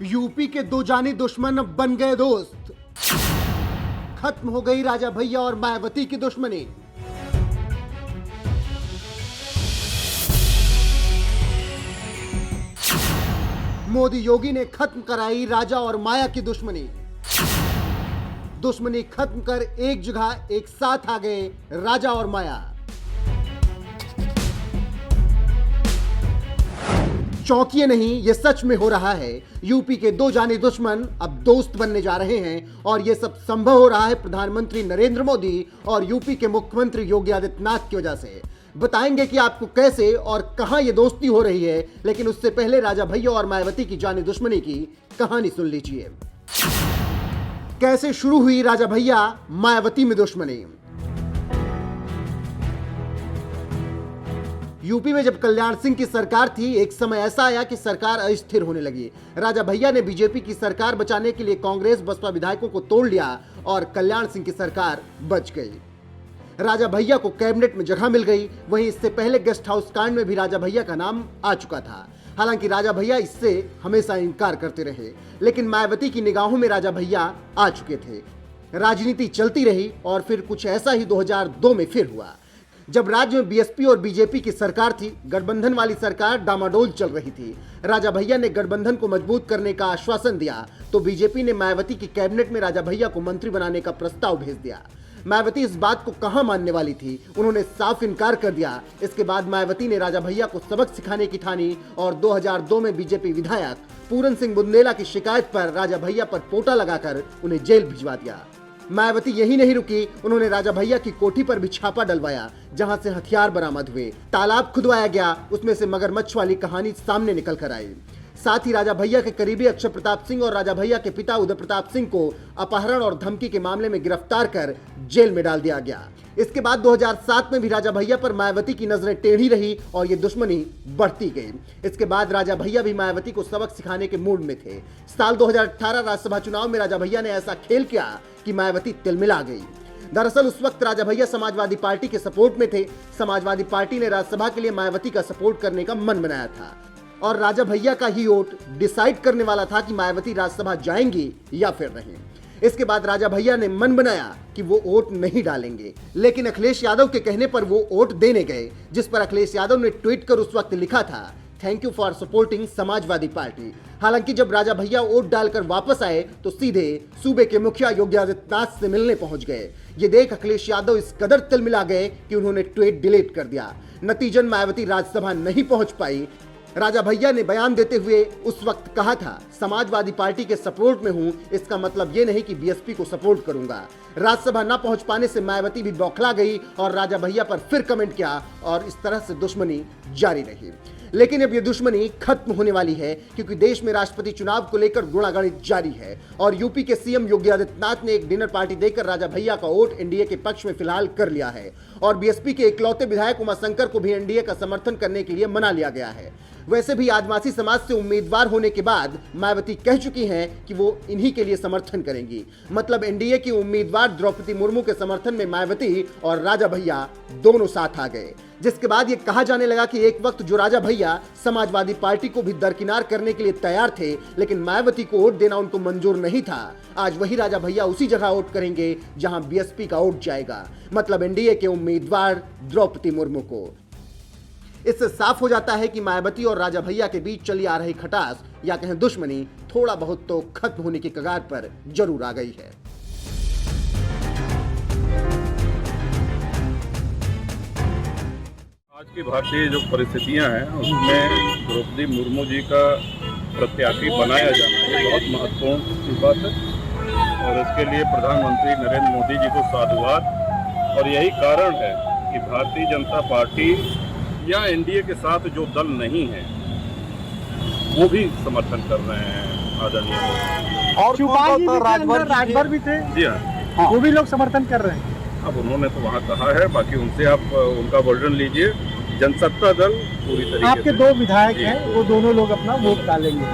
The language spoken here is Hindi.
यूपी के दो जानी दुश्मन अब बन गए दोस्त। खत्म हो गई राजा भैया और मायावती की दुश्मनी। मोदी योगी ने खत्म कराई राजा और माया की दुश्मनी। दुश्मनी खत्म कर एक जगह एक साथ आ गए राजा और माया। चौंकिए नहीं, यह सच में हो रहा है। यूपी के दो जाने दुश्मन अब दोस्त बनने जा रहे हैं और यह सब संभव हो रहा है प्रधानमंत्री नरेंद्र मोदी और यूपी के मुख्यमंत्री योगी आदित्यनाथ की वजह से। बताएंगे कि आपको कैसे और कहां यह दोस्ती हो रही है, लेकिन उससे पहले राजा भैया और मायावती की जाने दुश्मनी की कहानी सुन लीजिए। कैसे शुरू हुई राजा भैया मायावती में दुश्मनी। यूपी में जब कल्याण सिंह की सरकार थी, एक समय ऐसा आया कि सरकार अस्थिर होने लगी। राजा भैया ने बीजेपी की सरकार बचाने के लिए कांग्रेस बसपा विधायकों को तोड़ लिया और कल्याण सिंह की सरकार बच गई। राजा भैया को कैबिनेट में जगह मिल गई। वहीं इससे पहले गेस्ट हाउस कांड में भी राजा भैया का नाम आ चुका था। हालांकि राजा भैया इससे हमेशा इनकार करते रहे, लेकिन मायावती की निगाहों में राजा भैया आ चुके थे। राजनीति चलती रही और फिर कुछ ऐसा ही 2002 में फिर हुआ, जब राज्य में बीएसपी और बीजेपी की सरकार थी। गठबंधन वाली सरकार डामाडोल चल रही थी। राजा भैया ने गठबंधन को मजबूत करने का आश्वासन दिया तो बीजेपी ने मायावती की कैबिनेट में राजा भैया को मंत्री बनाने का प्रस्ताव भेज दिया। मायावती इस बात को कहां मानने वाली थी, उन्होंने साफ इनकार कर दिया। इसके बाद मायावती ने राजा भैया को सबक सिखाने की ठानी और 2002 में बीजेपी विधायक पूरन सिंह बुंदेला की शिकायत पर राजा भैया पर पोटा लगाकर उन्हें जेल भिजवा दिया। मायावती यही नहीं रुकी, उन्होंने राजा भैया की कोठी पर भी छापा डलवाया, जहां से हथियार बरामद हुए, तालाब खुदवाया गया, उसमें से मगरमच्छ वाली कहानी सामने निकल कर आई। साथ ही राजा भैया के करीबी अक्षय प्रताप सिंह और राजा भैया के पिता उदय प्रताप सिंह को अपहरण और धमकी के मामले में गिरफ्तार कर जेल में डाल दिया गया। इसके बाद 2007 में भी राजा भैया पर मायावती की नजरें टेढ़ी रही और ये दुश्मनी बढ़ती गई। इसके बाद राजा भैया भी मायावती को सबक सिखाने के मूड में थे। साल 2018 राज्यसभा चुनाव में राजा भैया ने ऐसा खेल किया कि मायावती तिलमिला गई। दरअसल उस वक्त राजा भैया समाजवादी पार्टी के सपोर्ट में थे। समाजवादी पार्टी ने राज्यसभा के लिए मायावती का सपोर्ट करने का मन बनाया था और राजा भैया का ही वोट डिसाइड करने वाला था कि मायावती राज्यसभा जाएंगी या फिर नहीं। इसके बाद राजा भैया ने मन बनाया कि वो वोट नहीं डालेंगे, लेकिन अखिलेश यादव के कहने पर वो वोट देने गए, जिस पर अखिलेश यादव ने ट्वीट कर उस वक्त लिखा था, thank you for supporting Samajwadi party. हालांकि जब राजा भैया वोट डालकर वापस आए तो सीधे सूबे के मुखिया योगी आदित्यनाथ से मिलने पहुंच गए। ये देख अखिलेश यादव इस कदर तिलमिला गए कि उन्होंने ट्वीट डिलीट कर दिया। नतीजन मायावती राज्यसभा नहीं पहुंच पाई। राजा भैया ने बयान देते हुए उस वक्त कहा था, समाजवादी पार्टी के सपोर्ट में हूं, इसका मतलब ये नहीं कि बीएसपी को सपोर्ट करूंगा। राज्यसभा न पहुंच पाने से मायावती भी बौखला गई और राजा भैया पर फिर कमेंट किया और इस तरह से दुश्मनी जारी रही। लेकिन अब ये दुश्मनी खत्म होने वाली है, क्योंकि देश में राष्ट्रपति चुनाव को लेकर गुणागणित जारी है और यूपी के सीएम योगी आदित्यनाथ ने एक डिनर पार्टी देकर राजा भैया का वोट एनडीए के पक्ष में फिलहाल कर लिया है और बीएसपी के इकलौते विधायक उमाशंकर को भी एनडीए का समर्थन करने के लिए मना लिया गया है। वैसे भी आदिवासी समाज से उम्मीदवार होने के बाद मायावती कह चुकी हैं कि वो इन्हीं के लिए समर्थन करेंगी। मतलब एनडीए की उम्मीदवार द्रौपदी मुर्मू के समर्थन में मायावती और राजा भैया दोनों साथ आ गए, जिसके बाद ये कहा जाने लगा कि एक वक्त जो राजा भैया समाजवादी पार्टी को भी दरकिनार करने के लिए तैयार थे, लेकिन मायावती को वोट देना उनको मंजूर नहीं था, आज वही राजा भैया उसी जगह वोट करेंगे जहां बीएसपी का वोट जाएगा, मतलब एनडीए के उम्मीदवार द्रौपदी मुर्मू को। इससे साफ हो जाता है कि मायावती और राजा भैया के बीच चली आ रही खटास या कहें दुश्मनी थोड़ा बहुत तो खत्म होने की कगार पर जरूर आ गई है। आज की भारतीय जो परिस्थितियां हैं उसमें द्रौपदी मुर्मू जी का प्रत्याशी बनाया जाना ये बहुत महत्वपूर्ण बात है और इसके लिए प्रधानमंत्री नरेंद्र मोदी जी को साधुवाद। और यही कारण है कि भारतीय जनता पार्टी या एनडीए के साथ जो दल नहीं है वो भी समर्थन कर रहे हैं आदरणीय मोदी। और राजभर भी थे, जी हाँ, वो भी लोग समर्थन कर रहे हैं। अब उन्होंने तो वहाँ कहा है, बाकी उनसे आप उनका वर्जन लीजिए। जनसत्ता दल पूरी तरीके आपके से दो विधायक हैं, वो दोनों लोग अपना वोट डालेंगे।